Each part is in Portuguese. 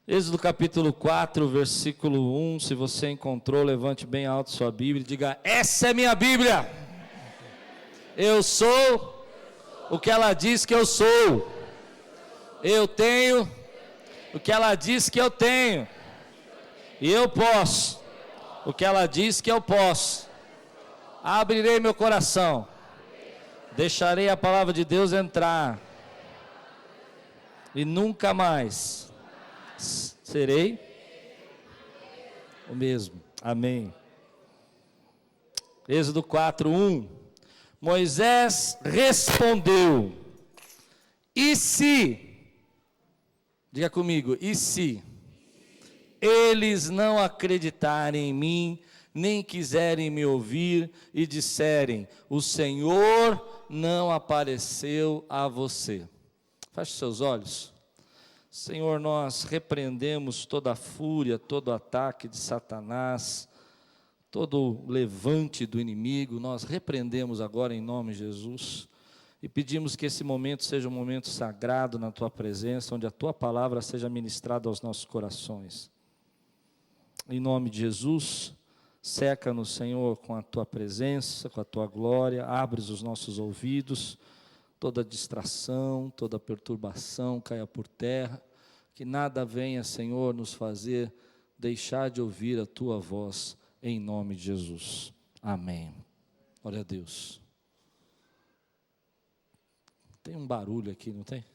Êxodo capítulo 4, versículo 1, se você encontrou, levante bem alto sua Bíblia e diga: essa é minha Bíblia, eu sou o que ela diz que eu sou, eu tenho o que ela diz que eu tenho, e eu posso o que ela diz que eu posso. Abrirei meu coração, deixarei a palavra de Deus entrar, e nunca mais serei o mesmo. Amém. Êxodo 4:1. Moisés respondeu: e se, diga comigo, e se eles não acreditarem em mim, nem quiserem me ouvir e disserem: o Senhor não apareceu a você? Feche seus olhos. Senhor, nós repreendemos toda a fúria, todo o ataque de Satanás, todo o levante do inimigo, nós repreendemos agora em nome de Jesus, e pedimos que esse momento seja um momento sagrado na Tua presença, onde a Tua palavra seja ministrada aos nossos corações. Em nome de Jesus, seca-nos, Senhor, com a Tua presença, com a Tua glória, abre os nossos ouvidos, toda distração, toda perturbação caia por terra, que nada venha, Senhor, nos fazer deixar de ouvir a Tua voz, em nome de Jesus. Amém. Glória a Deus. Tem um barulho aqui, não tem?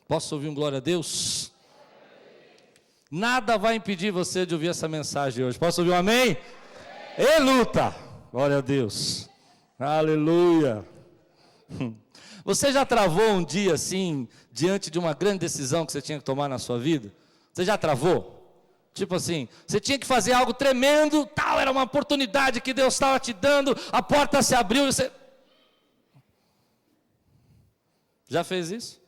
Posso ouvir um glória a Deus? Nada vai impedir você de ouvir essa mensagem hoje. Posso ouvir um amém? E luta! Glória a Deus. Aleluia. Você já travou um dia assim, diante de uma grande decisão que você tinha que tomar na sua vida? Você já travou? Tipo assim, você tinha que fazer algo tremendo, tal, era uma oportunidade que Deus estava te dando, a porta se abriu e você... Já fez isso?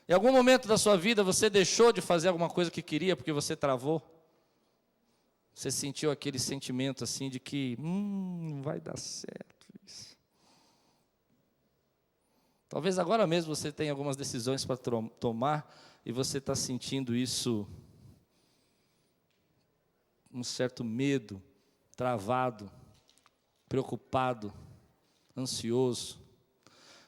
Em algum momento da sua vida você deixou de fazer alguma coisa que queria porque você travou? Você sentiu aquele sentimento assim de que não vai dar certo isso. Talvez agora mesmo você tenha algumas decisões para tomar e você está sentindo isso, um certo medo, travado, preocupado, ansioso.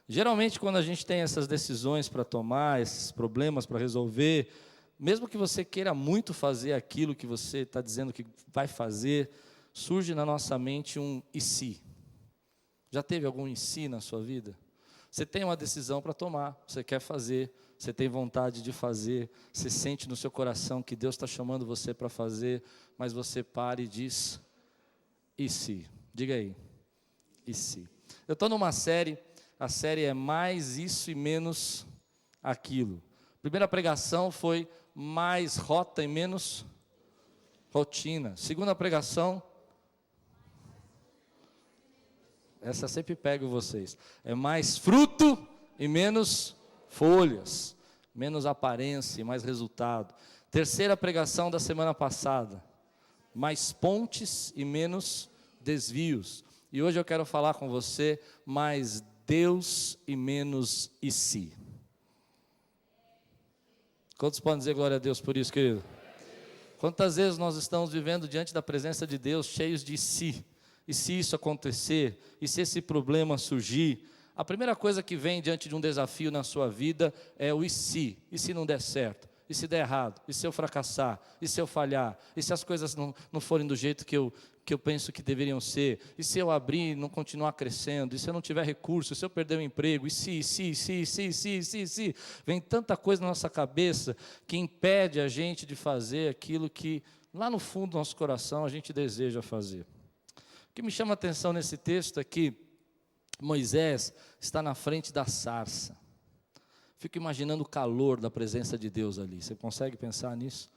Geralmente quando a gente tem essas decisões para tomar, esses problemas para resolver, mesmo que você queira muito fazer aquilo que você está dizendo que vai fazer, surge na nossa mente um e se. Já teve algum e se na sua vida? Você tem uma decisão para tomar, você quer fazer, você tem vontade de fazer, você sente no seu coração que Deus está chamando você para fazer, mas você para e diz, e se? Diga aí, e se? Eu estou numa série, a série é mais isso e menos aquilo. A primeira pregação foi mais rota e menos rotina. Segunda pregação, essa sempre pego vocês, é mais fruto e menos folhas, menos aparência e mais resultado. Terceira pregação da semana passada, mais pontes e menos desvios. E hoje eu quero falar com você mais Deus e menos e se. Quantos podem dizer glória a Deus por isso, querido? Quantas vezes nós estamos vivendo diante da presença de Deus cheios de si? E se isso acontecer? E se esse problema surgir? A primeira coisa que vem diante de um desafio na sua vida é o e se? E se não der certo? E se der errado? E se eu fracassar? E se eu falhar? E se as coisas não forem do jeito que eu penso que deveriam ser? E se eu abrir e não continuar crescendo? E se eu não tiver recurso? E se eu perder o emprego? E se? Vem tanta coisa na nossa cabeça que impede a gente de fazer aquilo que lá no fundo do nosso coração a gente deseja fazer. O que me chama a atenção nesse texto é que Moisés está na frente da sarça. Fico imaginando o calor da presença de Deus ali. Você consegue pensar nisso?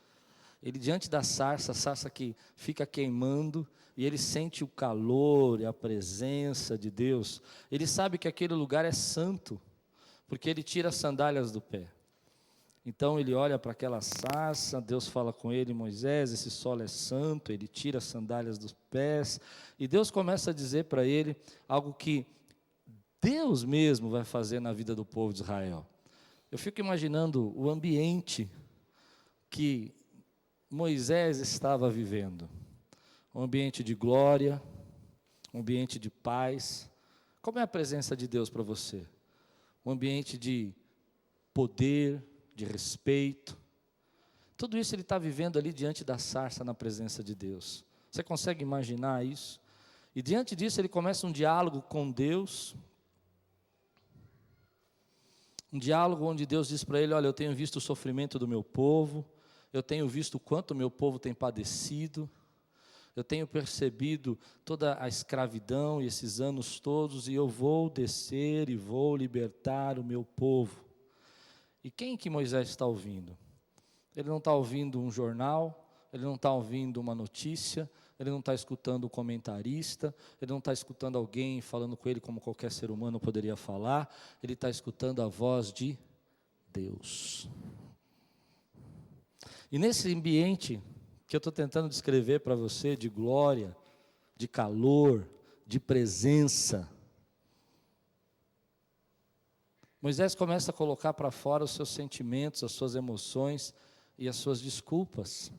Ele diante da sarça, a sarça que fica queimando, e ele sente o calor e a presença de Deus. Ele sabe que aquele lugar é santo, porque ele tira as sandálias do pé. Então ele olha para aquela sarça, Deus fala com ele: Moisés, esse solo é santo. Ele tira as sandálias dos pés, e Deus começa a dizer para ele algo que Deus mesmo vai fazer na vida do povo de Israel. Eu fico imaginando o ambiente que Moisés estava vivendo, um ambiente de glória, um ambiente de paz. Como é a presença de Deus para você? Um ambiente de poder, de respeito. Tudo isso ele está vivendo ali diante da sarça, na presença de Deus. Você consegue imaginar isso? E diante disso ele começa um diálogo com Deus. Um diálogo onde Deus diz para ele: olha, eu tenho visto o sofrimento do meu povo, eu tenho visto o quanto o meu povo tem padecido, eu tenho percebido toda a escravidão e esses anos todos, e eu vou descer e vou libertar o meu povo. E quem que Moisés está ouvindo? Ele não está ouvindo um jornal, ele não está ouvindo uma notícia, ele não está escutando um comentarista, ele não está escutando alguém falando com ele como qualquer ser humano poderia falar, ele está escutando a voz de Deus. E nesse ambiente que eu estou tentando descrever para você, de glória, de calor, de presença, Moisés começa a colocar para fora os seus sentimentos, as suas emoções e as suas desculpas.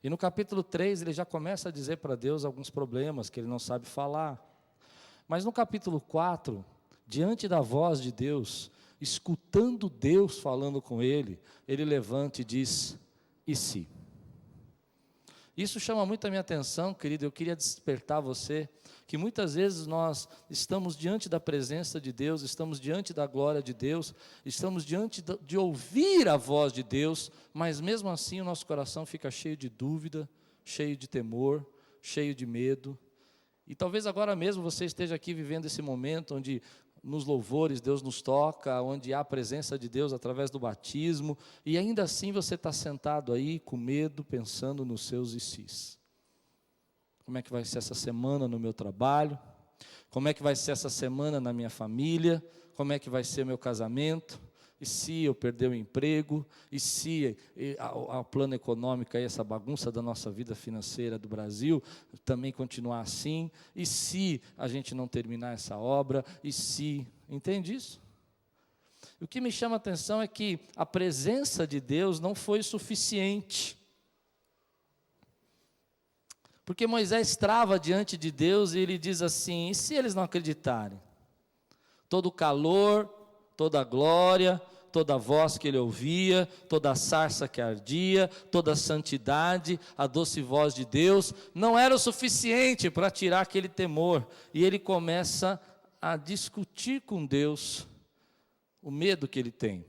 E no capítulo 3 ele já começa a dizer para Deus alguns problemas que ele não sabe falar. Mas no capítulo 4, diante da voz de Deus, escutando Deus falando com ele, ele levanta e diz: e se? Isso chama muito a minha atenção, querido. Eu queria despertar você, que muitas vezes nós estamos diante da presença de Deus, estamos diante da glória de Deus, estamos diante de ouvir a voz de Deus, mas mesmo assim o nosso coração fica cheio de dúvida, cheio de temor, cheio de medo. E talvez agora mesmo você esteja aqui vivendo esse momento onde nos louvores Deus nos toca, onde há a presença de Deus através do batismo, e ainda assim você está sentado aí com medo, pensando nos seus ICs. Como é que vai ser essa semana no meu trabalho? Como é que vai ser essa semana na minha família? Como é que vai ser meu casamento? E se eu perder o emprego? E se a plano econômico e essa bagunça da nossa vida financeira do Brasil também continuar assim? E se a gente não terminar essa obra? E se... Entende isso? O que me chama a atenção é que a presença de Deus não foi suficiente. Porque Moisés trava diante de Deus e ele diz assim: e se eles não acreditarem? Todo o calor, toda a glória, toda a voz que ele ouvia, toda a sarça que ardia, toda a santidade, a doce voz de Deus, não era o suficiente para tirar aquele temor. E ele começa a discutir com Deus o medo que ele tem.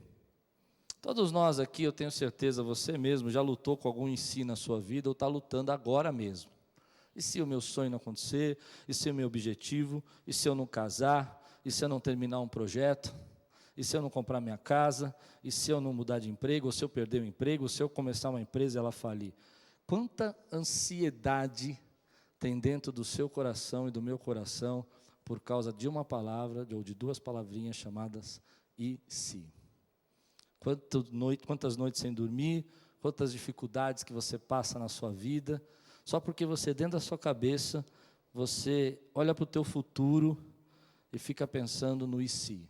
Todos nós aqui, eu tenho certeza, você mesmo já lutou com algum ensino na sua vida, ou está lutando agora mesmo. E se o meu sonho não acontecer? E se o meu objetivo? E se eu não casar? E se eu não terminar um projeto? E se eu não comprar minha casa? E se eu não mudar de emprego? Ou se eu perder o emprego? Ou se eu começar uma empresa e ela falir? Quanta ansiedade tem dentro do seu coração e do meu coração por causa de uma palavra ou de duas palavrinhas chamadas e se? Quantas noites sem dormir? Quantas dificuldades que você passa na sua vida? Só porque você, dentro da sua cabeça, você olha para o teu futuro e fica pensando no e se.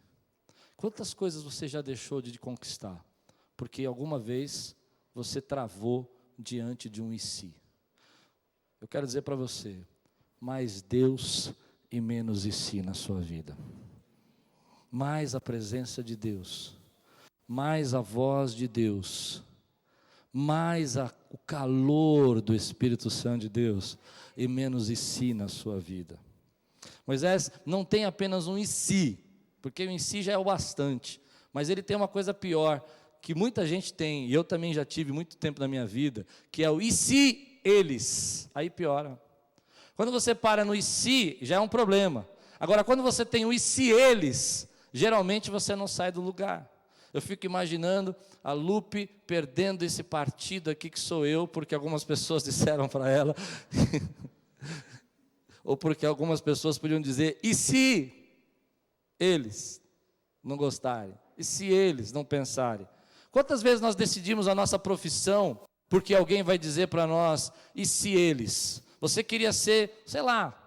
Quantas coisas você já deixou de conquistar? Porque alguma vez você travou diante de um e se. Eu quero dizer para você, mais Deus e menos e se na sua vida. Mais a presença de Deus, mais a voz de Deus, mais o calor do Espírito Santo de Deus e menos e se na sua vida. Moisés não tem apenas um e se, porque o em si já é o bastante, mas ele tem uma coisa pior, que muita gente tem, e eu também já tive muito tempo na minha vida, que é o e se eles, aí piora. Quando você para no e se, já é um problema. Agora, quando você tem o e se eles, geralmente você não sai do lugar. Eu fico imaginando a Lupe perdendo esse partido aqui que sou eu, porque algumas pessoas disseram para ela, ou porque algumas pessoas podiam dizer, e se eles não gostarem? E se eles não pensarem? Quantas vezes nós decidimos a nossa profissão porque alguém vai dizer para nós, e se eles? Você queria ser, sei lá,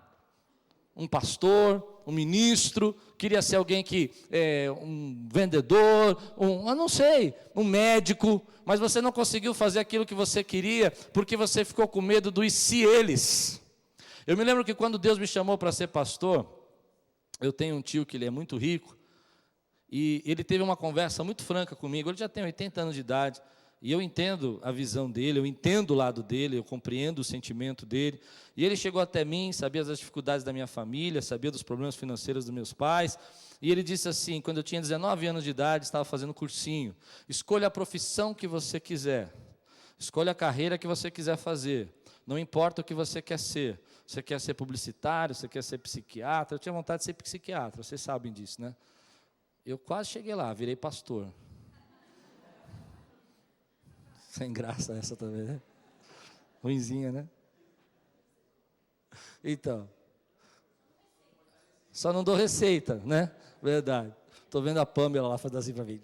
um pastor, um ministro, queria ser alguém que, um vendedor, eu não sei, um médico, mas você não conseguiu fazer aquilo que você queria, porque você ficou com medo do e se eles. Eu me lembro que quando Deus me chamou para ser pastor, eu tenho um tio que ele é muito rico, e ele teve uma conversa muito franca comigo. Ele já tem 80 anos de idade, e eu entendo a visão dele, eu entendo o lado dele, eu compreendo o sentimento dele. E ele chegou até mim, sabia das dificuldades da minha família, sabia dos problemas financeiros dos meus pais. E ele disse assim, quando eu tinha 19 anos de idade, estava fazendo cursinho: escolha a profissão que você quiser, escolha a carreira que você quiser fazer, não importa o que você quer ser. Você quer ser publicitário, você quer ser psiquiatra? Eu tinha vontade de ser psiquiatra, vocês sabem disso, né? Eu quase cheguei lá, virei pastor. Sem graça essa também, né? Ruinzinha, né? Então, só não dou receita, né? Verdade. Estou vendo a Pamela lá fazendo assim para mim.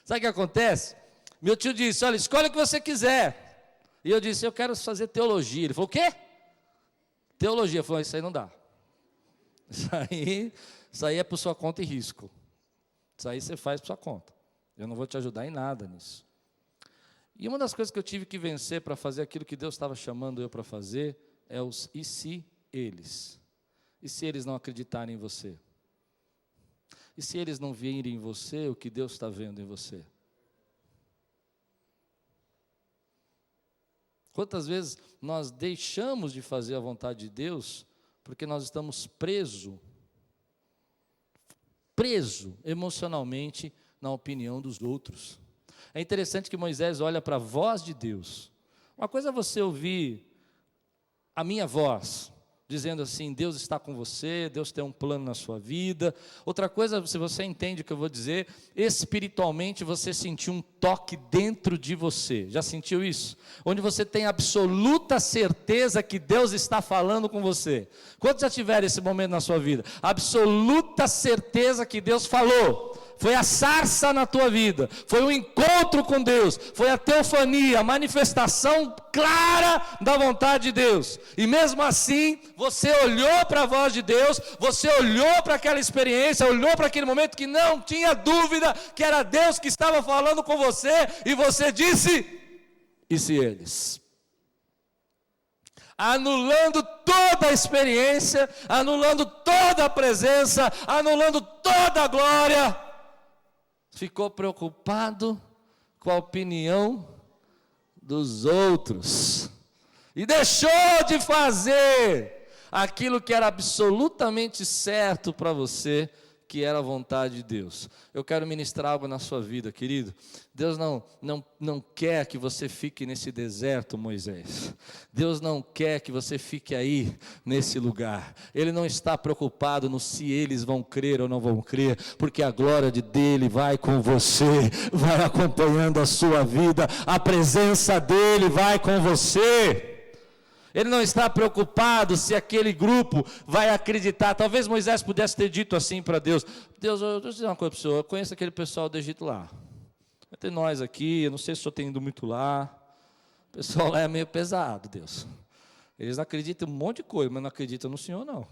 Sabe o que acontece? Meu tio disse, olha, escolhe o que você quiser. E eu disse, eu quero fazer teologia. Ele falou, o quê? Teologia. Eu falei, isso aí não dá. Isso aí é por sua conta e risco. Isso aí você faz por sua conta. Eu não vou te ajudar em nada nisso. E uma das coisas que eu tive que vencer para fazer aquilo que Deus estava chamando eu para fazer é os e se eles? E se eles não acreditarem em você? E se eles não virem em você o que Deus está vendo em você? Quantas vezes nós deixamos de fazer a vontade de Deus porque nós estamos preso emocionalmente na opinião dos outros? É interessante que Moisés olha para a voz de Deus. Uma coisa é você ouvir a minha voz, dizendo assim, Deus está com você, Deus tem um plano na sua vida. Outra coisa, se você entende o que eu vou dizer, espiritualmente você sentir um toque dentro de você. Já sentiu isso? Onde você tem absoluta certeza que Deus está falando com você. Quantos já tiveram esse momento na sua vida? Absoluta certeza que Deus falou. Foi a sarça na tua vida, foi o encontro com Deus, foi a teofania, a manifestação clara da vontade de Deus. E mesmo assim, você olhou para a voz de Deus, você olhou para aquela experiência, olhou para aquele momento que não tinha dúvida que era Deus que estava falando com você, e você disse, e se eles? Anulando toda a experiência, anulando toda a presença, anulando toda a glória, ficou preocupado com a opinião dos outros e deixou de fazer aquilo que era absolutamente certo para você, que era a vontade de Deus. Eu quero ministrar algo na sua vida, querido. Deus não quer que você fique nesse deserto, Moisés. Deus não quer que você fique aí, nesse lugar. Ele não está preocupado no se eles vão crer ou não vão crer, porque a glória dele vai com você, vai acompanhando a sua vida, a presença dele vai com você. Ele não está preocupado se aquele grupo vai acreditar. Talvez Moisés pudesse ter dito assim para Deus, Deus, eu vou dizer uma coisa para o senhor, eu conheço aquele pessoal do Egito lá. Vai ter nós aqui, eu não sei se o senhor tem ido muito lá. O pessoal lá é meio pesado, Deus. Eles acreditam em um monte de coisa, mas não acreditam no senhor, não.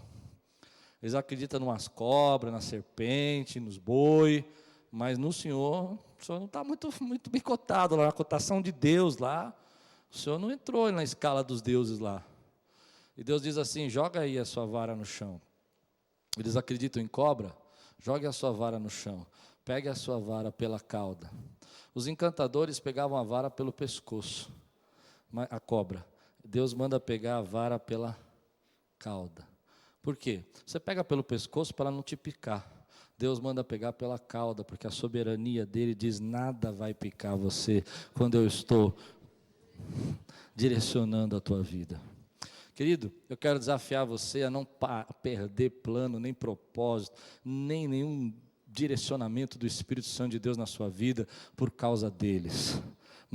Eles acreditam em umas cobras, na serpente, nos boi, mas no senhor, o senhor não está muito bem cotado lá, na cotação de Deus lá. O senhor não entrou na escala dos deuses lá. E Deus diz assim, joga aí a sua vara no chão. Eles acreditam em cobra? Jogue a sua vara no chão. Pegue a sua vara pela cauda. Os encantadores pegavam a vara pelo pescoço, a cobra. Deus manda pegar a vara pela cauda. Por quê? Você pega pelo pescoço para ela não te picar. Deus manda pegar pela cauda, porque a soberania dele diz, nada vai picar você quando eu estou direcionando a tua vida. Querido, eu quero desafiar você a não perder plano, nem propósito, nem nenhum direcionamento do Espírito Santo de Deus na sua vida por causa deles.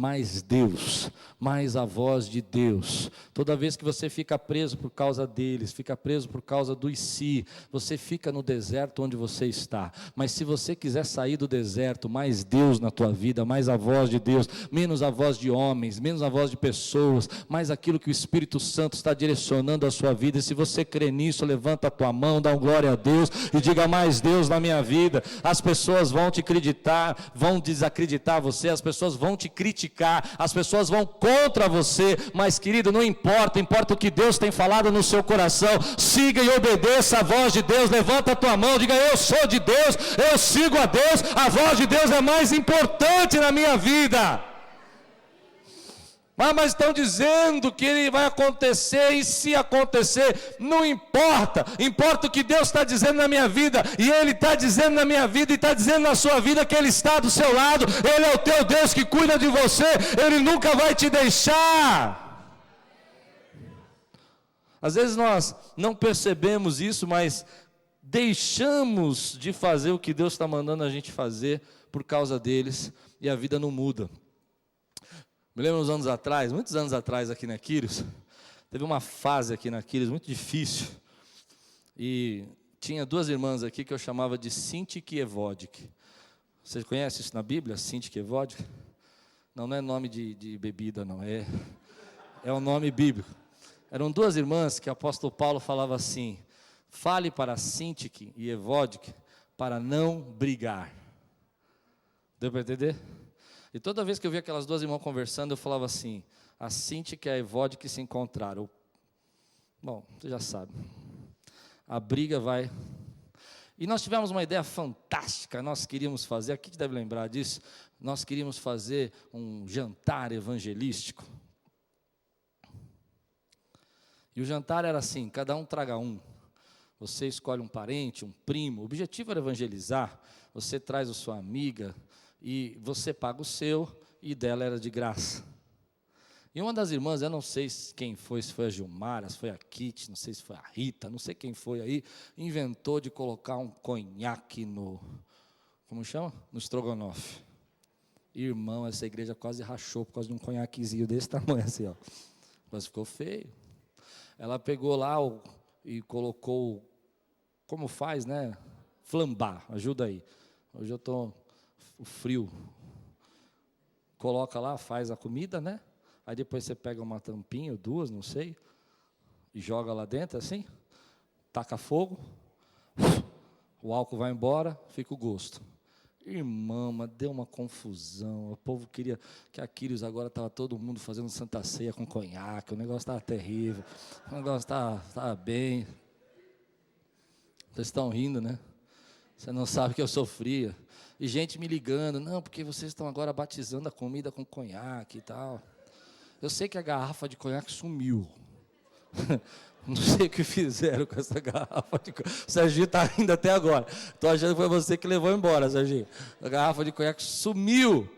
mais Deus, mais a voz de Deus. Toda vez que você fica preso por causa deles, fica preso por causa do e se, você fica no deserto onde você está. Mas se você quiser sair do deserto, mais Deus na tua vida, mais a voz de Deus, menos a voz de homens, menos a voz de pessoas, mais aquilo que o Espírito Santo está direcionando a sua vida. E se você crê nisso, levanta a tua mão, dá um glória a Deus e diga: mais Deus na minha vida. As pessoas vão te acreditar, vão desacreditar você, as pessoas vão te criticar, as pessoas vão contra você, mas querido, não importa, importa o que Deus tem falado no seu coração. Siga e obedeça a voz de Deus. Levanta a tua mão, diga: eu sou de Deus, eu sigo a Deus, a voz de Deus é mais importante na minha vida. Mas estão dizendo que ele vai acontecer, e se acontecer, não importa, importa o que Deus está dizendo na minha vida, e Ele está dizendo na minha vida, e está dizendo na sua vida que Ele está do seu lado, Ele é o teu Deus que cuida de você, Ele nunca vai te deixar. Às vezes nós não percebemos isso, mas deixamos de fazer o que Deus está mandando a gente fazer por causa deles, e a vida não muda. Me lembro uns anos atrás, muitos anos atrás aqui na Quírios, teve uma fase aqui na Quírios muito difícil, e tinha duas irmãs aqui que eu chamava de Sintik e Evodik. Você conhece isso na Bíblia, Sintik e Evodik? Não é nome de bebida, não, é um nome bíblico. Eram duas irmãs que o apóstolo Paulo falava assim: fale para Sintik e Evodik para não brigar. Deu para entender? E toda vez que eu via aquelas duas irmãs conversando, eu falava assim: a Sintik e a Evodik se encontraram. Bom, você já sabe, a briga vai. E nós tivemos uma ideia fantástica, nós queríamos fazer, aqui deve lembrar disso, nós queríamos fazer um jantar evangelístico. E o jantar era assim: cada um traga um. Você escolhe um parente, um primo, o objetivo era evangelizar. Você traz a sua amiga, e você paga o seu, e dela era de graça. E uma das irmãs, eu não sei quem foi, se foi a Gilmara, se foi a Kitty, não sei se foi a Rita, não sei quem foi aí, inventou de colocar um conhaque no, como chama? No estrogonofe. Irmão, essa igreja quase rachou por causa de um conhaquezinho desse tamanho assim, ó. Mas ficou feio. Ela pegou lá e colocou, como faz, né? Flambar, ajuda aí. Hoje eu estou... o frio, coloca lá, faz a comida, né? Aí depois você pega uma tampinha, duas, não sei, e joga lá dentro assim, taca fogo, o álcool vai embora, fica o gosto. Irmã, mas deu uma confusão, o povo queria, que a Quírios agora estava todo mundo fazendo Santa Ceia com conhaque, o negócio estava terrível, o negócio estava bem. Vocês estão rindo, né? Você não sabe que eu sofria. E gente me ligando: não, porque vocês estão agora batizando a comida com conhaque e tal. Eu sei que a garrafa de conhaque sumiu. Não sei o que fizeram com essa garrafa de conhaque. O Serginho está rindo até agora. Estou achando que foi você que levou embora, Serginho. A garrafa de conhaque sumiu.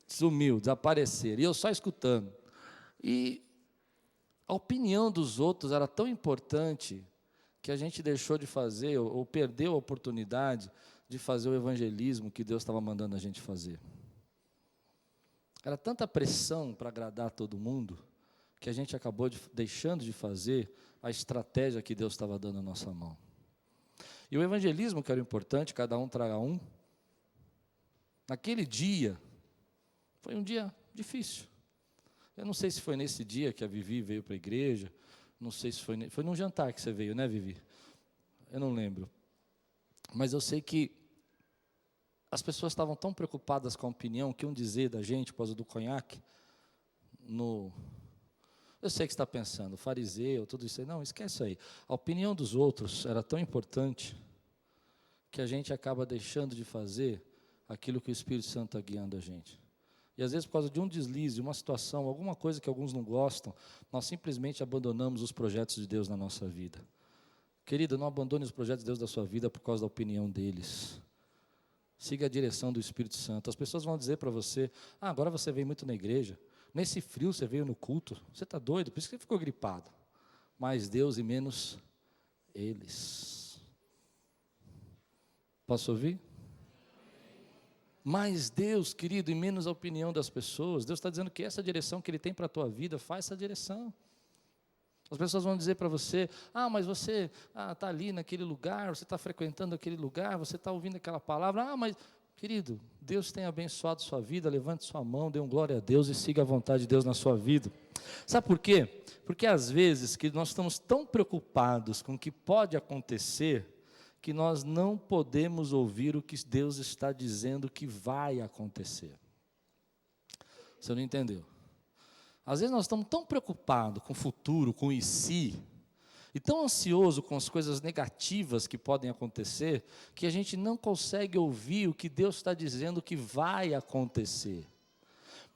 Sumiu, desapareceram. E eu só escutando. E a opinião dos outros era tão importante que a gente deixou de fazer, ou perdeu a oportunidade de fazer o evangelismo que Deus estava mandando a gente fazer. Era tanta pressão para agradar todo mundo, que a gente acabou deixando de fazer a estratégia que Deus estava dando na nossa mão. E o evangelismo, que era importante, cada um traga um, naquele dia, foi um dia difícil. Eu não sei se foi nesse dia que a Vivi veio para a igreja, não sei se foi num jantar que você veio, né, Vivi? Eu não lembro. Mas eu sei que as pessoas estavam tão preocupadas com a opinião que iam dizer da gente, por causa do conhaque, eu sei que você está pensando, fariseu, tudo isso aí. Não, esquece aí. A opinião dos outros era tão importante que a gente acaba deixando de fazer aquilo que o Espírito Santo está guiando a gente. E às vezes por causa de um deslize, uma situação, alguma coisa que alguns não gostam, nós simplesmente abandonamos os projetos de Deus na nossa vida. Querido, não abandone os projetos de Deus da sua vida por causa da opinião deles. Siga a direção do Espírito Santo. As pessoas vão dizer para você: agora você veio muito na igreja, nesse frio você veio no culto, você está doido, por isso que você ficou gripado. Mais Deus e menos eles. Posso ouvir? mais Deus, querido, e menos a opinião das pessoas. Deus está dizendo que essa direção que Ele tem para a tua vida, faz essa direção. As pessoas vão dizer para você, mas você está ali naquele lugar, você está frequentando aquele lugar, você está ouvindo aquela palavra, mas, querido, Deus tem abençoado sua vida, levante sua mão, dê um glória a Deus e siga a vontade de Deus na sua vida. Sabe por quê? Porque às vezes que nós estamos tão preocupados com o que pode acontecer, que nós não podemos ouvir o que Deus está dizendo que vai acontecer. Você não entendeu? Às vezes nós estamos tão preocupados com o futuro, com o e se, e tão ansioso com as coisas negativas que podem acontecer, que a gente não consegue ouvir o que Deus está dizendo que vai acontecer.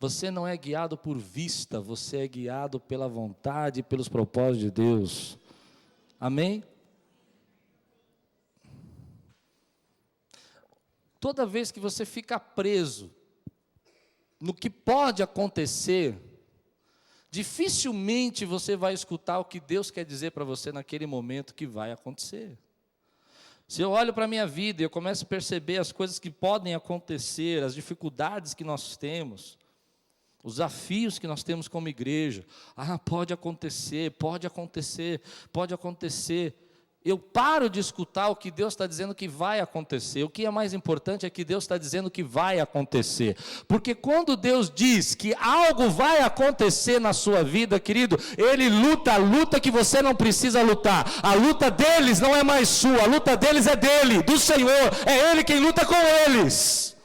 Você não é guiado por vista, você é guiado pela vontade e pelos propósitos de Deus. Amém? Toda vez que você fica preso no que pode acontecer, dificilmente você vai escutar o que Deus quer dizer para você naquele momento que vai acontecer. Se eu olho para a minha vida e eu começo a perceber as coisas que podem acontecer, as dificuldades que nós temos, os desafios que nós temos como igreja, pode acontecer, pode acontecer, pode acontecer. Eu paro de escutar o que Deus está dizendo que vai acontecer. O que é mais importante é que Deus está dizendo que vai acontecer. Porque quando Deus diz que algo vai acontecer na sua vida, querido, Ele luta a luta que você não precisa lutar. A luta deles não é mais sua, a luta deles é dele, do Senhor. É Ele quem luta com eles.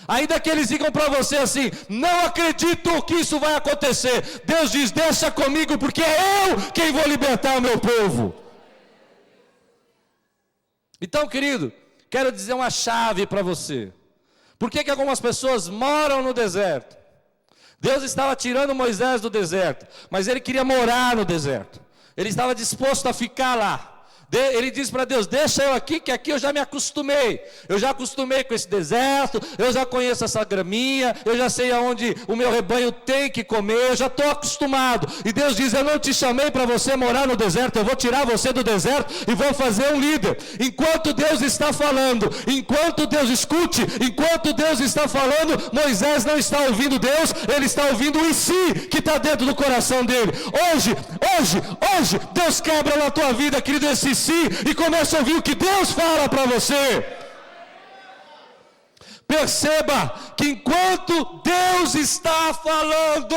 Ainda que eles digam para você assim, não acredito que isso vai acontecer. Deus diz, deixa comigo, porque é eu quem vou libertar o meu povo. Então, querido, quero dizer uma chave para você. Por que algumas pessoas moram no deserto? Deus estava tirando Moisés do deserto, mas ele queria morar no deserto. Ele estava disposto a ficar lá. Ele diz para Deus, deixa eu aqui, que aqui eu já me acostumei. Eu já acostumei com esse deserto, eu já conheço essa graminha, eu já sei aonde o meu rebanho tem que comer, eu já estou acostumado. E Deus diz, eu não te chamei para você morar no deserto, eu vou tirar você do deserto e vou fazer um líder. Enquanto Deus está falando, enquanto Deus escute, enquanto Deus está falando, Moisés não está ouvindo Deus, ele está ouvindo o e se que está dentro do coração dele. Hoje, Deus quebra na tua vida, querido, esse e começa a ouvir o que Deus fala para você. Perceba que enquanto Deus está falando,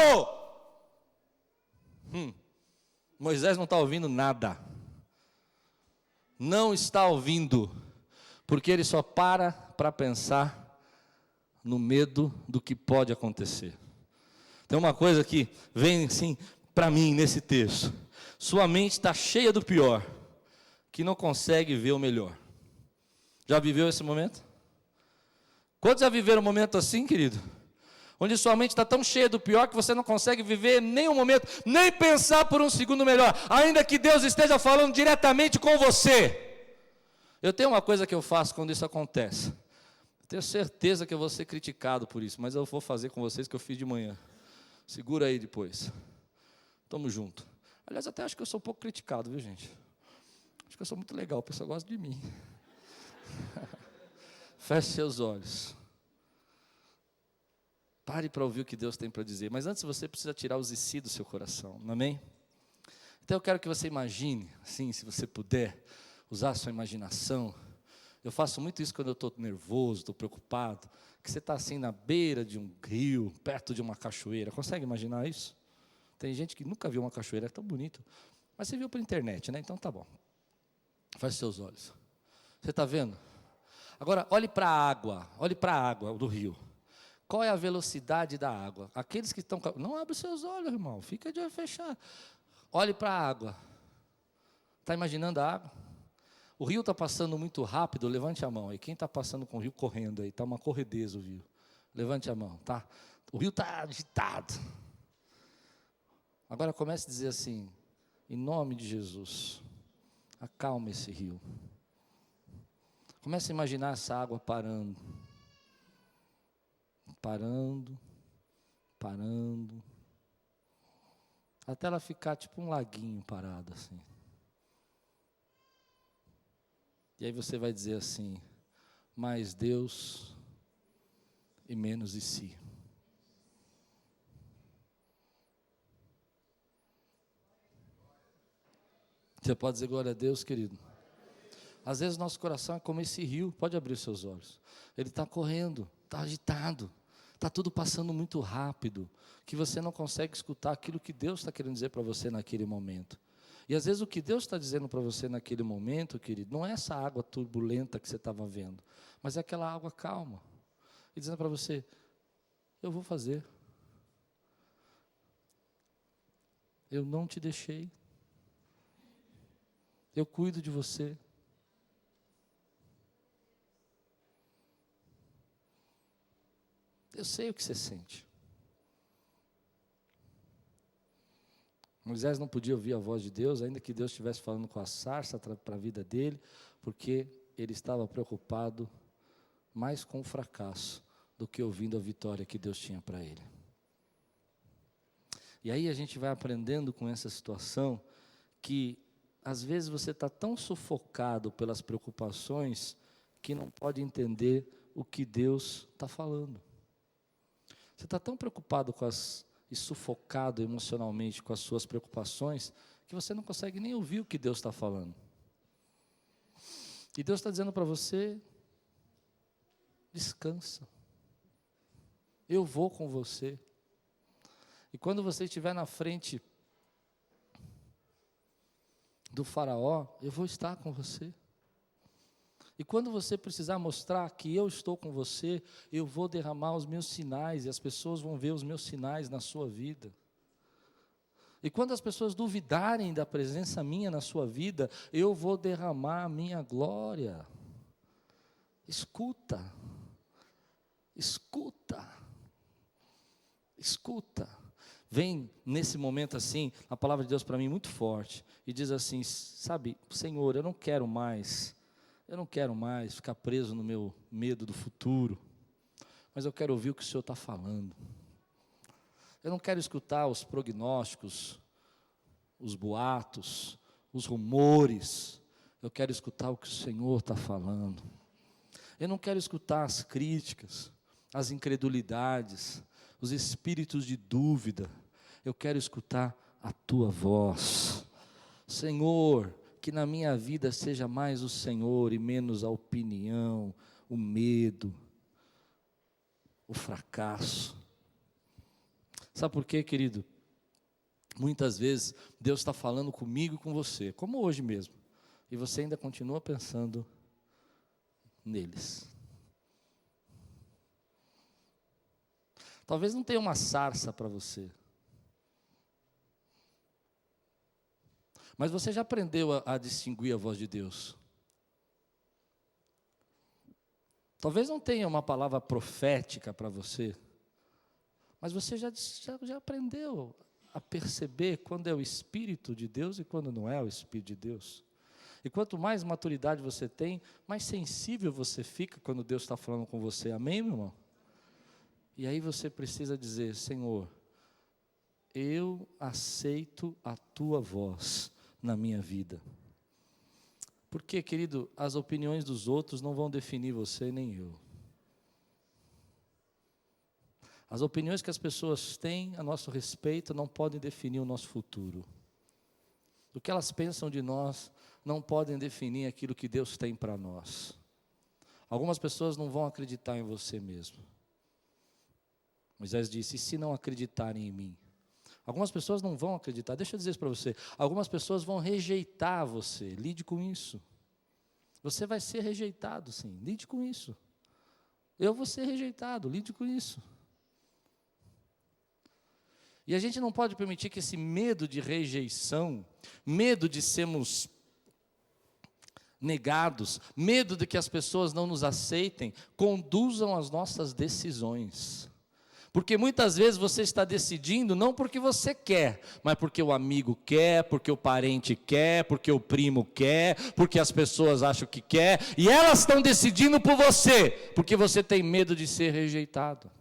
Moisés não está ouvindo nada. Não está ouvindo, porque ele só para pensar no medo do que pode acontecer. Tem uma coisa que vem assim para mim nesse texto. Sua mente está cheia do pior, que não consegue ver o melhor. Já viveu esse momento? Quantos já viveram um momento assim, querido? Onde sua mente está tão cheia do pior que você não consegue viver nem um momento, nem pensar por um segundo melhor, ainda que Deus esteja falando diretamente com você. Eu tenho uma coisa que eu faço quando isso acontece. Eu tenho certeza que eu vou ser criticado por isso, mas eu vou fazer com vocês que eu fiz de manhã. Segura aí depois. Tamo junto. Aliás, até acho que eu sou um pouco criticado, viu, gente? Acho que eu sou muito legal, o pessoal gosta de mim. Feche seus olhos. Pare para ouvir o que Deus tem para dizer. Mas antes você precisa tirar os e se do seu coração, amém? Então eu quero que você imagine, assim, se você puder, usar a sua imaginação. Eu faço muito isso quando eu estou nervoso, estou preocupado. Que você está assim na beira de um rio, perto de uma cachoeira. Consegue imaginar isso? Tem gente que nunca viu uma cachoeira, é tão bonito. Mas você viu pela internet, né? Então tá bom. Feche seus olhos. Você está vendo? Agora, olhe para a água do rio. Qual é a velocidade da água? Aqueles que estão... Não abre seus olhos, irmão. Fica de olho fechado. Olhe para a água. Está imaginando a água? O rio está passando muito rápido, levante a mão aí. Quem está passando com o rio correndo aí? Está uma corredeza o rio. Levante a mão, tá? O rio está agitado. Agora comece a dizer assim, em nome de Jesus... Acalma esse rio. Comece a imaginar essa água parando. Parando. Até ela ficar tipo um laguinho parado assim. E aí você vai dizer assim, mas Deus e menos e se. Você pode dizer glória a Deus, querido? Às vezes nosso coração é como esse rio, pode abrir os seus olhos. Ele está correndo, está agitado, está tudo passando muito rápido, que você não consegue escutar aquilo que Deus está querendo dizer para você naquele momento. E às vezes o que Deus está dizendo para você naquele momento, querido, não é essa água turbulenta que você estava vendo, mas é aquela água calma. E dizendo para você, eu vou fazer. Eu não te deixei. Eu cuido de você. Eu sei o que você sente. Moisés não podia ouvir a voz de Deus, ainda que Deus estivesse falando com a sarça para a vida dele, porque ele estava preocupado mais com o fracasso do que ouvindo a vitória que Deus tinha para ele. E aí a gente vai aprendendo com essa situação que às vezes você está tão sufocado pelas preocupações que não pode entender o que Deus está falando. Você está tão preocupado e sufocado emocionalmente com as suas preocupações, que você não consegue nem ouvir o que Deus está falando. E Deus está dizendo para você, descansa. Eu vou com você. E quando você estiver na frente do faraó, eu vou estar com você. E quando você precisar mostrar que eu estou com você, eu vou derramar os meus sinais, e as pessoas vão ver os meus sinais na sua vida. E quando as pessoas duvidarem da presença minha na sua vida, eu vou derramar a minha glória. Escuta, escuta, escuta. Vem nesse momento assim, a palavra de Deus para mim muito forte, e diz assim, sabe, Senhor, eu não quero mais ficar preso no meu medo do futuro, mas eu quero ouvir o que o Senhor está falando. Eu não quero escutar os prognósticos, os boatos, os rumores. Eu quero escutar o que o Senhor está falando. Eu não quero escutar as críticas, as incredulidades, os espíritos de dúvida. Eu quero escutar a Tua voz. Senhor, que na minha vida seja mais o Senhor e menos a opinião, o medo, o fracasso. Sabe por quê, querido? Muitas vezes Deus está falando comigo e com você, como hoje mesmo, e você ainda continua pensando neles. Talvez não tenha uma sarça para você, mas você já aprendeu a distinguir a voz de Deus. Talvez não tenha uma palavra profética para você, mas você já aprendeu a perceber quando é o Espírito de Deus e quando não é o Espírito de Deus. E quanto mais maturidade você tem, mais sensível você fica quando Deus está falando com você. Amém, meu irmão? E aí você precisa dizer, Senhor, eu aceito a Tua voz na minha vida. Porque, querido, as opiniões dos outros não vão definir você nem eu. As opiniões que as pessoas têm a nosso respeito não podem definir o nosso futuro. O que elas pensam de nós não podem definir aquilo que Deus tem para nós. Algumas pessoas não vão acreditar em você mesmo. Moisés disse, e se não acreditarem em mim? Algumas pessoas não vão acreditar. Deixa eu dizer isso para você. Algumas pessoas vão rejeitar você. Lide com isso. Você vai ser rejeitado, sim. Lide com isso. Eu vou ser rejeitado. Lide com isso. E a gente não pode permitir que esse medo de rejeição, medo de sermos negados, medo de que as pessoas não nos aceitem, conduzam as nossas decisões. Porque muitas vezes você está decidindo não porque você quer, mas porque o amigo quer, porque o parente quer, porque o primo quer, porque as pessoas acham que quer, e elas estão decidindo por você, porque você tem medo de ser rejeitado.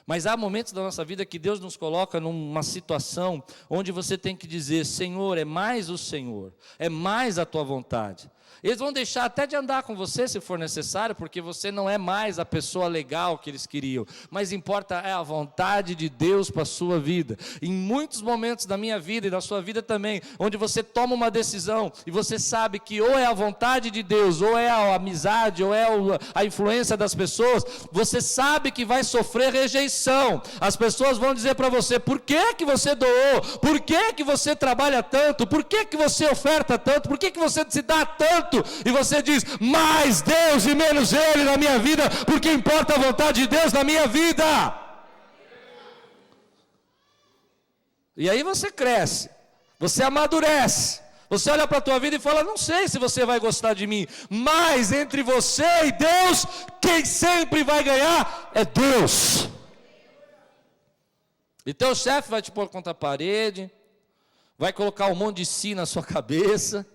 Mas há momentos da nossa vida que Deus nos coloca numa situação onde você tem que dizer, Senhor, é mais o Senhor, é mais a Tua vontade. Eles vão deixar até de andar com você se for necessário, porque você não é mais a pessoa legal que eles queriam. Mas importa é a vontade de Deus para a sua vida. Em muitos momentos da minha vida e da sua vida também, onde você toma uma decisão e você sabe que ou é a vontade de Deus, ou é a amizade, ou é a influência das pessoas, você sabe que vai sofrer rejeição. As pessoas vão dizer para você: por que você doou? Por que você trabalha tanto? Por que você oferta tanto? Por que você se dá tanto? E você diz: mais Deus e menos Ele na minha vida, porque importa a vontade de Deus na minha vida. E aí você cresce, você amadurece, você olha para a tua vida e fala: não sei se você vai gostar de mim, mas entre você e Deus, quem sempre vai ganhar é Deus. E teu chefe vai te pôr contra a parede, vai colocar um monte de si na sua cabeça,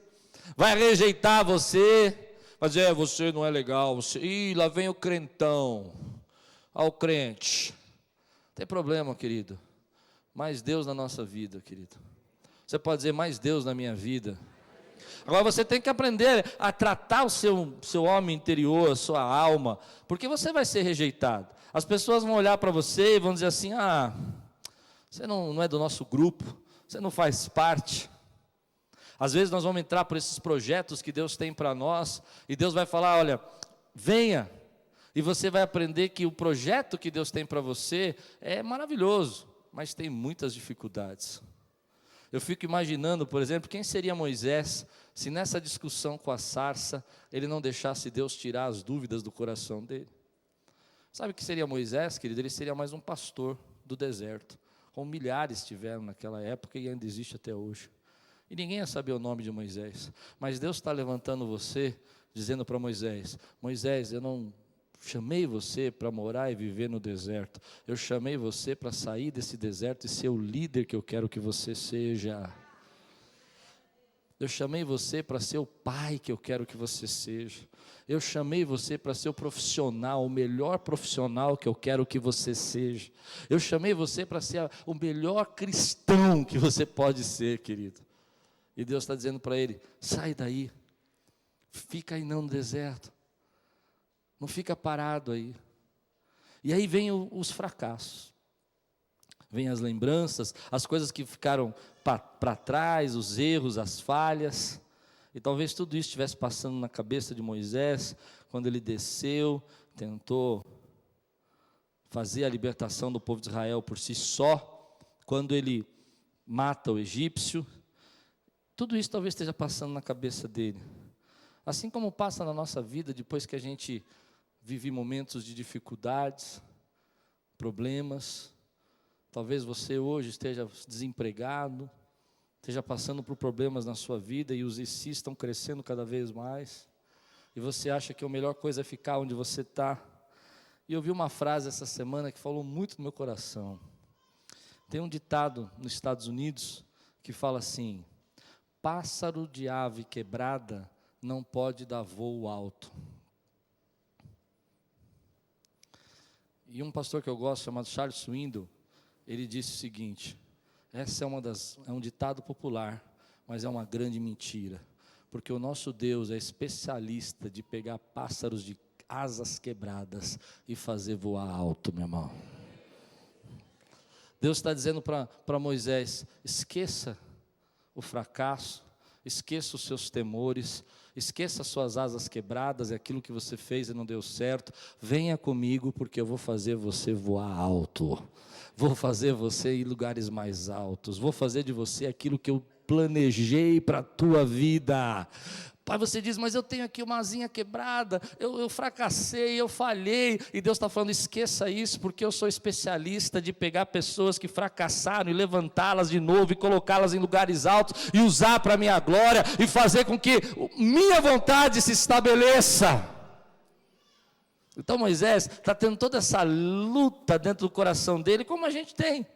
vai rejeitar você, vai dizer: você não é legal, ih, lá vem o crentão, olha o crente. Não tem problema, querido, mais Deus na nossa vida, querido. Você pode dizer: mais Deus na minha vida. Agora você tem que aprender a tratar o seu homem interior, a sua alma, porque você vai ser rejeitado. As pessoas vão olhar para você e vão dizer assim: ah, você não é do nosso grupo, você não faz parte. Às vezes nós vamos entrar por esses projetos que Deus tem para nós, e Deus vai falar: olha, venha, e você vai aprender que o projeto que Deus tem para você é maravilhoso, mas tem muitas dificuldades. Eu fico imaginando, por exemplo, quem seria Moisés, se nessa discussão com a sarça, ele não deixasse Deus tirar as dúvidas do coração dele. Sabe o que seria Moisés, querido? Ele seria mais um pastor do deserto, como milhares tiveram naquela época e ainda existe até hoje. E ninguém ia saber o nome de Moisés, mas Deus está levantando você, dizendo para Moisés: Moisés, eu não chamei você para morar e viver no deserto, eu chamei você para sair desse deserto e ser o líder que eu quero que você seja. Eu chamei você para ser o pai que eu quero que você seja. Eu chamei você para ser o profissional, o melhor profissional que eu quero que você seja. Eu chamei você para ser o melhor cristão que você pode ser, querido. E Deus está dizendo para ele: sai daí, fica aí não no deserto, não fica parado aí. E aí vem os fracassos, vem as lembranças, as coisas que ficaram para trás, os erros, as falhas. E talvez tudo isso estivesse passando na cabeça de Moisés, quando ele desceu, tentou fazer a libertação do povo de Israel por si só, quando ele mata o egípcio. Tudo isso talvez esteja passando na cabeça dele. Assim como passa na nossa vida, depois que a gente vive momentos de dificuldades, problemas. Talvez você hoje esteja desempregado, esteja passando por problemas na sua vida e os ICs estão crescendo cada vez mais. E você acha que a melhor coisa é ficar onde você está. E eu vi uma frase essa semana que falou muito no meu coração. Tem um ditado nos Estados Unidos que fala assim: pássaro de ave quebrada não pode dar voo alto. E um pastor que eu gosto, chamado Charles Swindoll, ele disse o seguinte: essa é um ditado popular, mas é uma grande mentira, porque o nosso Deus é especialista de pegar pássaros de asas quebradas e fazer voar alto, meu irmão. Deus está dizendo para Moisés: esqueça o fracasso, esqueça os seus temores, esqueça as suas asas quebradas e aquilo que você fez e não deu certo. Venha comigo, porque eu vou fazer você voar alto, vou fazer você ir em lugares mais altos, vou fazer de você aquilo que eu planejei para a tua vida. Pai, você diz: mas eu tenho aqui uma asinha quebrada, eu fracassei, eu falhei. E Deus está falando: esqueça isso, porque eu sou especialista de pegar pessoas que fracassaram e levantá-las de novo e colocá-las em lugares altos e usar para a minha glória e fazer com que minha vontade se estabeleça. Então Moisés está tendo toda essa luta dentro do coração dele, como a gente tem.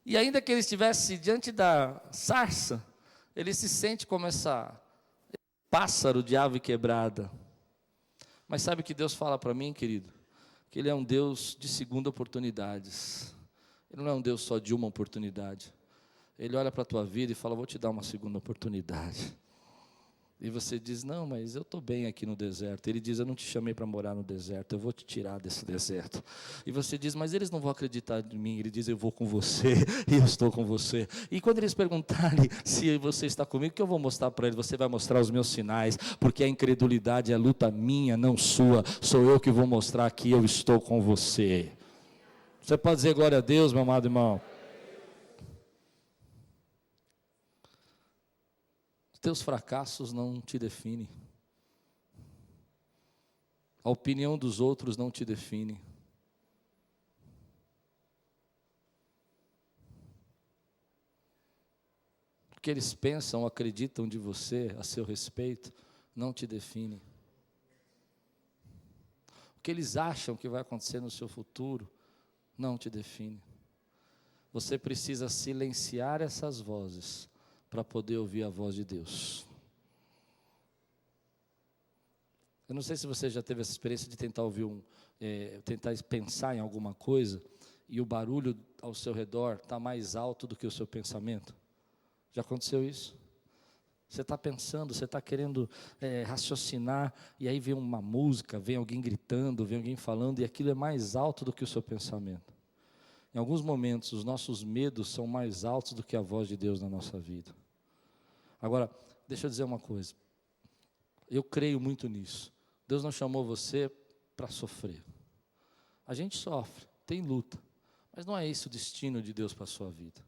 E ainda que ele estivesse diante da sarça, ele se sente como pássaro de ave quebrada. Mas sabe o que Deus fala para mim, querido? Que Ele é um Deus de segunda oportunidades. Ele não é um Deus só de uma oportunidade. Ele olha para a tua vida e fala: vou te dar uma segunda oportunidade. E você diz, não, mas eu estou bem aqui no deserto. Ele diz, eu não te chamei para morar no deserto, eu vou te tirar desse deserto. E você diz, mas eles não vão acreditar em mim. Ele diz, eu vou com você, e eu estou com você. E quando eles perguntarem se você está comigo, o que eu vou mostrar para eles? Você vai mostrar os meus sinais, porque a incredulidade é luta minha, não sua. Sou eu que vou mostrar que eu estou com você. Você pode dizer glória a Deus, meu amado irmão? Teus fracassos não te definem. A opinião dos outros não te define. O que eles pensam, acreditam de você, a seu respeito, não te define. O que eles acham que vai acontecer no seu futuro, não te define. Você precisa silenciar essas vozes para poder ouvir a voz de Deus. Eu não sei se você já teve essa experiência de tentar ouvir tentar pensar em alguma coisa e o barulho ao seu redor está mais alto do que o seu pensamento. Já aconteceu isso? Você está pensando, você está querendo raciocinar e aí vem uma música, vem alguém gritando, vem alguém falando e aquilo é mais alto do que o seu pensamento. Em alguns momentos, os nossos medos são mais altos do que a voz de Deus na nossa vida. Agora, deixa eu dizer uma coisa. Eu creio muito nisso. Deus não chamou você para sofrer. A gente sofre, tem luta. Mas não é esse o destino de Deus para a sua vida.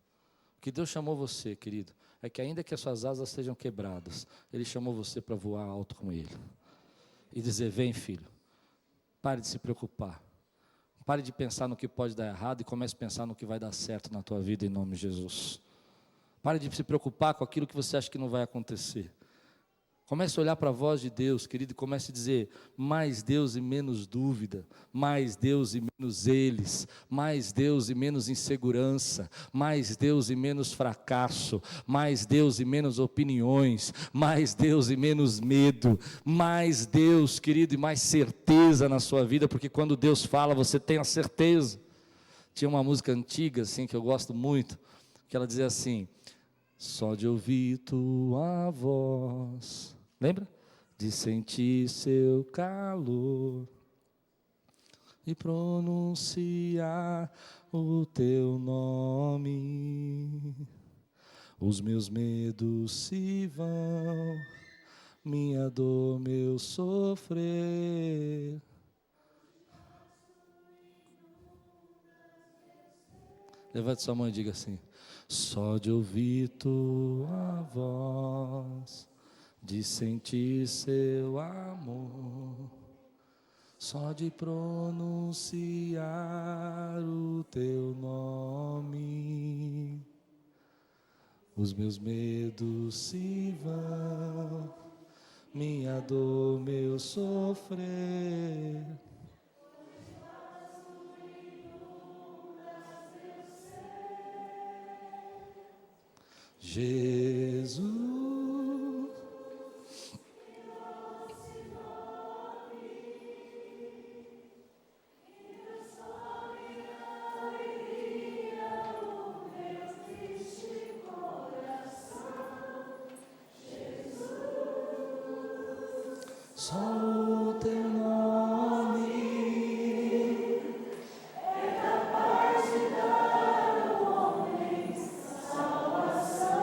O que Deus chamou você, querido, é que ainda que as suas asas sejam quebradas, Ele chamou você para voar alto com Ele. E dizer, vem filho, pare de se preocupar. Pare de pensar no que pode dar errado e comece a pensar no que vai dar certo na tua vida em nome de Jesus. Pare de se preocupar com aquilo que você acha que não vai acontecer. Comece a olhar para a voz de Deus, querido, e comece a dizer, mais Deus e menos dúvida, mais Deus e menos eles, mais Deus e menos insegurança, mais Deus e menos fracasso, mais Deus e menos opiniões, mais Deus e menos medo, mais Deus, querido, e mais certeza na sua vida, porque quando Deus fala, você tem a certeza. Tinha uma música antiga, assim, que eu gosto muito, que ela dizia assim, só de ouvir tua voz, lembra? De sentir seu calor e pronunciar o teu nome, os meus medos se vão, minha dor, meu sofrer. Levante sua mão e diga assim, só de ouvir tua voz, de sentir seu amor, só de pronunciar o teu nome, os meus medos se vão, minha dor, meu sofrer. Jesus, só o teu nome é capaz de dar ao homem salvação.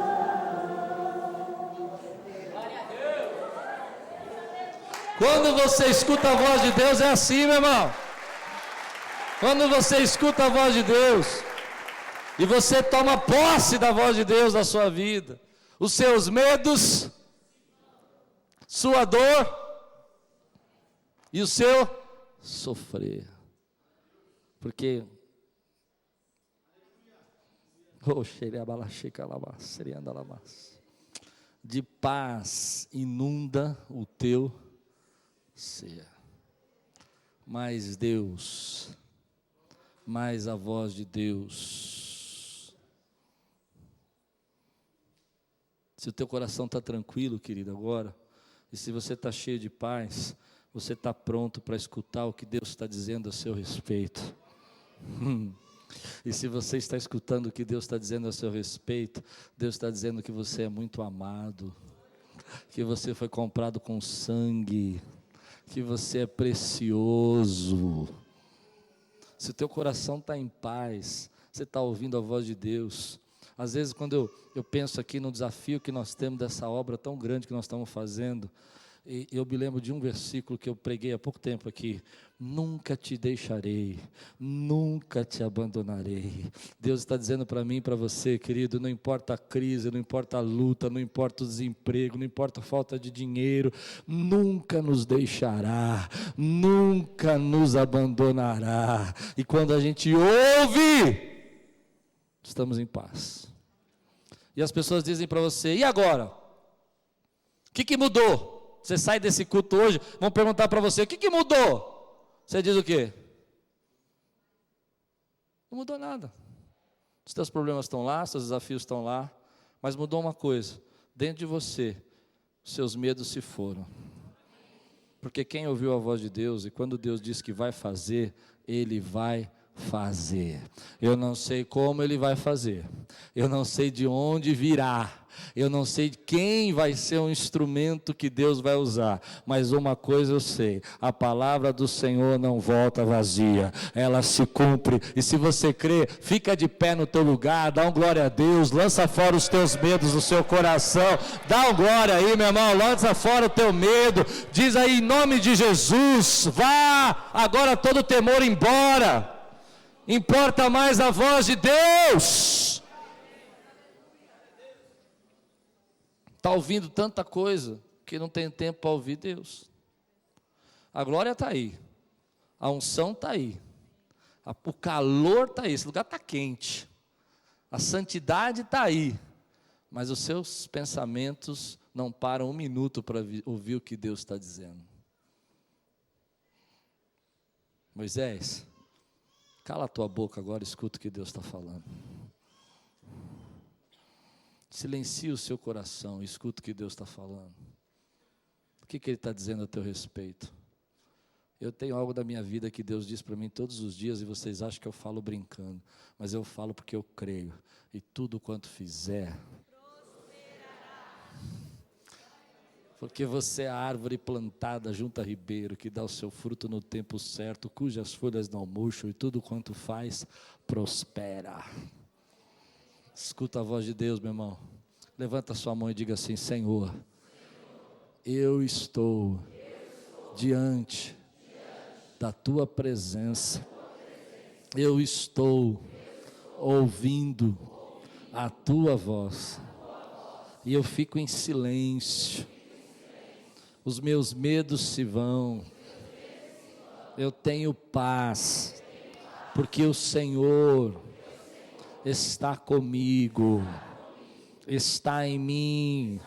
Quando você escuta a voz de Deus é assim, meu irmão. Quando você escuta a voz de Deus e você toma posse da voz de Deus na sua vida, os seus medos, sua dor e o seu sofrer. Porque de paz inunda o teu ser. Mais Deus, mais a voz de Deus. Se o teu coração está tranquilo, querido, agora, e se você está cheio de paz, você está pronto para escutar o que Deus está dizendo a seu respeito. E se você está escutando o que Deus está dizendo a seu respeito, Deus está dizendo que você é muito amado. que você foi comprado com sangue, que você é precioso. Se o teu coração está em paz, você está ouvindo a voz de Deus. Às vezes quando eu penso aqui no desafio que nós temos dessa obra tão grande que nós estamos fazendo, e eu me lembro de um versículo que eu preguei há pouco tempo aqui: nunca te deixarei, nunca te abandonarei. Deus está dizendo para mim e para você, querido, não importa a crise, não importa a luta, não importa o desemprego, não importa a falta de dinheiro, nunca nos deixará, nunca nos abandonará. E quando a gente ouve, estamos em paz. E as pessoas dizem para você: e agora? O que mudou? Você sai desse culto hoje, vão perguntar para você: o que mudou? Você diz o quê? Não mudou nada. Os teus problemas estão lá, os teus desafios estão lá, mas mudou uma coisa: dentro de você, os seus medos se foram. Porque quem ouviu a voz de Deus, e quando Deus diz que vai fazer, Ele vai fazer. Eu não sei como Ele vai fazer, eu não sei de onde virá, eu não sei quem vai ser o instrumento que Deus vai usar, mas uma coisa eu sei: a palavra do Senhor não volta vazia, ela se cumpre. E se você crê, fica de pé no teu lugar, dá um glória a Deus, lança fora os teus medos do seu coração, dá um glória aí, meu irmão, lança fora o teu medo, diz aí em nome de Jesus: vá agora todo temor embora, importa mais a voz de Deus. Está ouvindo tanta coisa que não tem tempo para ouvir Deus. A glória está aí, a unção está aí, o calor está aí, esse lugar está quente, a santidade está aí, mas os seus pensamentos não param um minuto para ouvir o que Deus está dizendo. Moisés, cala a tua boca agora, escuta o que Deus está falando. Silencie o seu coração, escuta o que Deus está falando. O que Ele está dizendo a teu respeito? Eu tenho algo da minha vida que Deus diz para mim todos os dias, e vocês acham que eu falo brincando, mas eu falo porque eu creio, e tudo quanto fizer, porque você é a árvore plantada junto a ribeiro, que dá o seu fruto no tempo certo, cujas folhas não murcham, e tudo quanto faz, prospera. Escuta a voz de Deus, meu irmão. Levanta a sua mão e diga assim: Senhor, eu estou diante da tua presença, eu estou ouvindo a tua voz, e eu fico em silêncio, os meus medos se vão, eu tenho paz, porque o Senhor está comigo, está em mim,